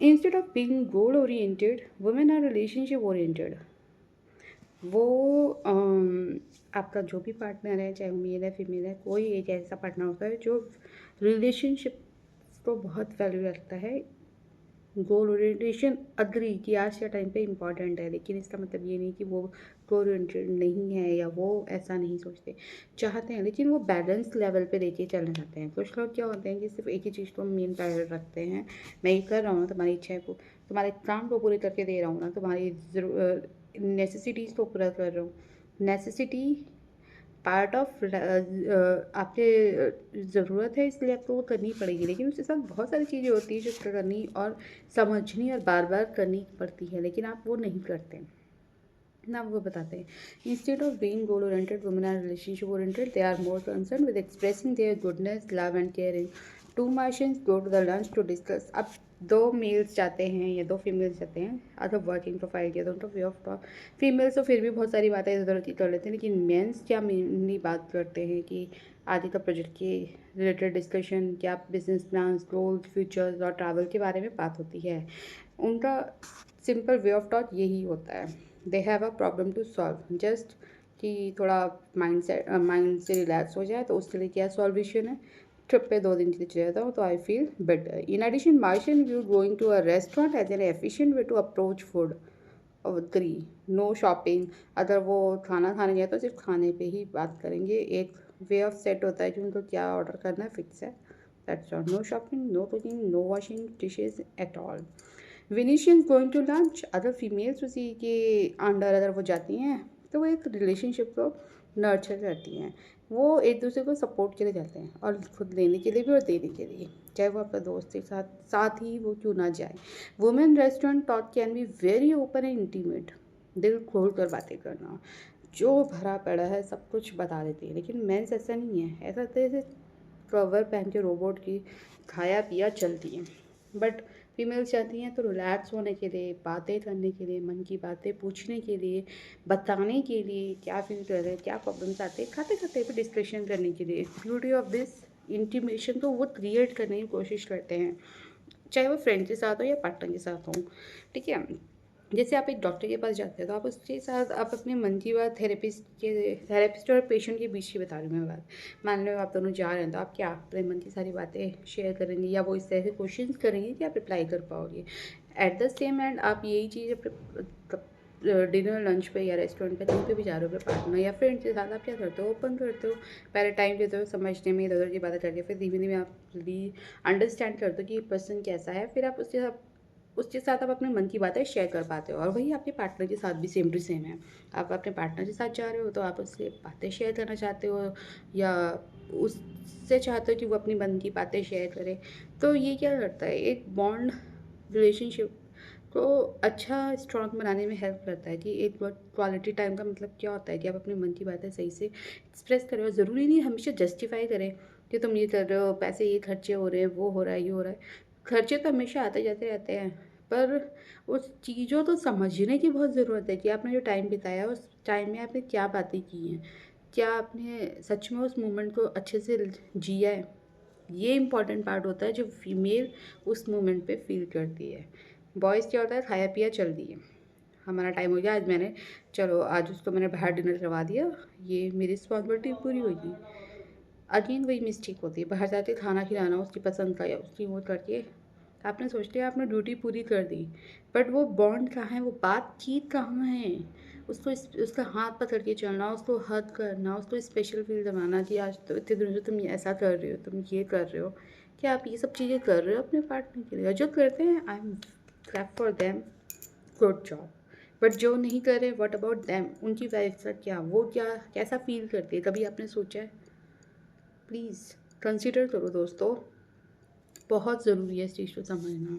Instead of being goal oriented women are relationship oriented. वो आपका जो भी पार्टनर है, चाहे वो मेल है फीमेल है, कोई एक ऐसा पार्टनर होता है जो रिलेशनशिप को बहुत वैल्यू रखता है। गोल ओरिएंटेशन अग्री कि आज के टाइम पे इम्पॉर्टेंट है, लेकिन इसका मतलब ये नहीं कि वो गोल ओरिएंटेड नहीं है या वो ऐसा नहीं सोचते, चाहते हैं, लेकिन वो बैलेंस लेवल पे लेके चलना चाहते हैं। कुछ लोग क्या होते हैं कि सिर्फ एक ही चीज़ को मेन प्रायोरिटी रखते हैं, मैं ये कर रहा हूँ तुम्हारी इच्छा को, तुम्हारे काम को पूरे करके दे रहा हूँ ना, तुम्हारी नेसेसिटीज़ को पूरा कर रहा हूँ। नेसेसिटी पार्ट ऑफ आपके ज़रूरत है, इसलिए आपको वो करनी पड़ेगी, लेकिन उसके साथ बहुत सारी चीज़ें होती हैं जो करनी और समझनी और बार बार करनी पड़ती है, लेकिन आप वो नहीं करते ना, वो बताते हैं। Instead of being goal oriented women are relationship oriented, they are more concern with expressing their goodness love and caring. Two Martians go to the lunch to discuss. अब दो मेल्स जाते हैं या दो फीमेल्स जाते हैं, अदर वर्किंग प्रोफाइल के दोनों वे ऑफ टॉक। फीमेल्स तो फिर भी बहुत सारी बातें इधर उधर कर लेते हैं, लेकिन मेंस क्या मेनली बात करते हैं कि आगे का प्रोजेक्ट के रिलेटेड डिस्कशन, क्या बिजनेस प्लान, गोल्स, फ्यूचर्स और ट्रैवल के बारे में बात होती है। उनका सिंपल वे ऑफ टॉक यही होता है। They have a problem to solve, just कि थोड़ा माइंड से रिलैक्स हो जाए, तो उसके लिए क्या सॉल्यूशन है। ट्रिप पे 2 दिन के लिए चले जाता हूँ तो I feel better. In addition Martians view going to a restaurant as an efficient way to approach food. Agree, no shopping. अगर वो खाना खाने गए तो सिर्फ खाने पे ही बात करेंगे, एक वे ऑफ सेट होता है कि उनको क्या ऑर्डर करना है, फिक्स है, that's all. No shopping, no cooking, no washing dishes at all. Venusians going to lunch, other females उसी के अंडर अगर वो जाती हैं तो वो एक रिलेशनशिप को नर्चर करती हैं। वो एक दूसरे को सपोर्ट के लिए जाते हैं, और खुद लेने के लिए भी और देने के लिए, चाहे वो आपका दोस्त के साथ साथ ही वो क्यों ना जाए। Women restaurant talk can be very open and intimate. दिल खोल कर बातें करना, जो भरा पड़ा है सब कुछ बता देती है, लेकिन मेंस ऐसा नहीं है। ऐसा तो जैसे कवर पहन के रोबोट की खाया पिया चलती हैं। बट फीमेल्स चाहती हैं तो रिलैक्स होने के लिए, बातें करने के लिए, मन की बातें पूछने के लिए, बताने के लिए क्या फील कर रहे हैं, क्या प्रॉब्लम्स आते हैं, खाते खाते भी डिस्कशन करने के लिए। ब्यूटी ऑफ दिस इंटीमेशन तो वो क्रिएट करने की कोशिश करते हैं, चाहे वो फ्रेंड के साथ हो या पार्टनर के साथ हो। ठीक है, जैसे आप एक डॉक्टर के पास जाते हैं तो आप उसके साथ आप अपने मन की बात थेरेपिस्ट और पेशेंट के बीच की बता रही हूँ मैं बात। मान लो आप दोनों जा रहे हैं तो आप क्या अपने मन की सारी बातें शेयर करेंगे, या वो इस तरह से क्वेश्चन करेंगे कि आप रिप्लाई कर पाओगे। एट द सेम एंड आप यही चीज़ डिनर लंच पे या रेस्टोरेंट पे कहीं पे भी जा रहे हो अपने पार्टनर या फ्रेंड के साथ, आप क्या करते हो, ओपन करते हो। पहले टाइम देते हो समझने में, इधर उधर की बातें करके, फिर धीमे धीमे आप जल्दी अंडरस्टैंड करते हो कि ये पर्सन कैसा है, फिर आप उसके साथ आप अपने मन की बातें शेयर कर पाते हो। और वही आपके पार्टनर के साथ भी सेम टू सेम है। आप अपने पार्टनर के साथ जा रहे हो तो आप उससे बातें शेयर करना चाहते हो, या उससे चाहते हो कि वो अपनी मन की बातें शेयर करे। तो ये क्या करता है, एक बॉन्ड रिलेशनशिप को अच्छा स्ट्रॉन्ग बनाने में हेल्प करता है। कि एक क्वालिटी टाइम का मतलब क्या होता है कि आप अपने मन की बातें सही से एक्सप्रेस करें, और ज़रूरी नहीं हमेशा जस्टिफाई करें कि तुम ये कर रहे हो, पैसे ये खर्चे हो रहे हैं, वो हो रहा है, ये हो रहा है। खर्चे तो हमेशा आते जाते रहते हैं, पर उस चीज़ों तो समझने की बहुत ज़रूरत है कि आपने जो टाइम बिताया उस टाइम में आपने क्या बातें की हैं, क्या आपने सच में उस मोमेंट को अच्छे से जिया है। ये इम्पॉर्टेंट पार्ट होता है जो फीमेल उस मोमेंट पे फील करती है। बॉयज़ क्या होता है, खाया पिया चल दिए, हमारा टाइम हो गया, आज मैंने, चलो आज उसको मैंने बाहर डिनर करवा दिया, ये मेरी रिस्पॉन्सिबिलिटी पूरी होगी। अगेन वही मिस्टेक होती है, बाहर जाके खाना खिलाना उसकी पसंद का या उसकी वो करके आपने सोच लिया आपने ड्यूटी पूरी कर दी, बट वो बॉन्ड कहाँ है, वो बातचीत कहाँ है। उसको उसका हाथ पकड़ के चलना, उसको हग करना, उसको स्पेशल फील करवाना कि आज तो इतने दिनों से तुम ऐसा कर रहे हो, तुम ये कर रहे हो, क्या आप ये सब चीज़ें कर रहे हो अपने पार्टनर के लिए। और जो करते हैं I am clap for them, good job. But जो नहीं कर रहे, व्हाट अबाउट देम, उनकी वाइफ का क्या, वो क्या कैसा फील करती है, कभी आपने सोचा है। प्लीज़ कंसिडर करो दोस्तों, बहुत ज़रूरी है इस चीज़ को समझना।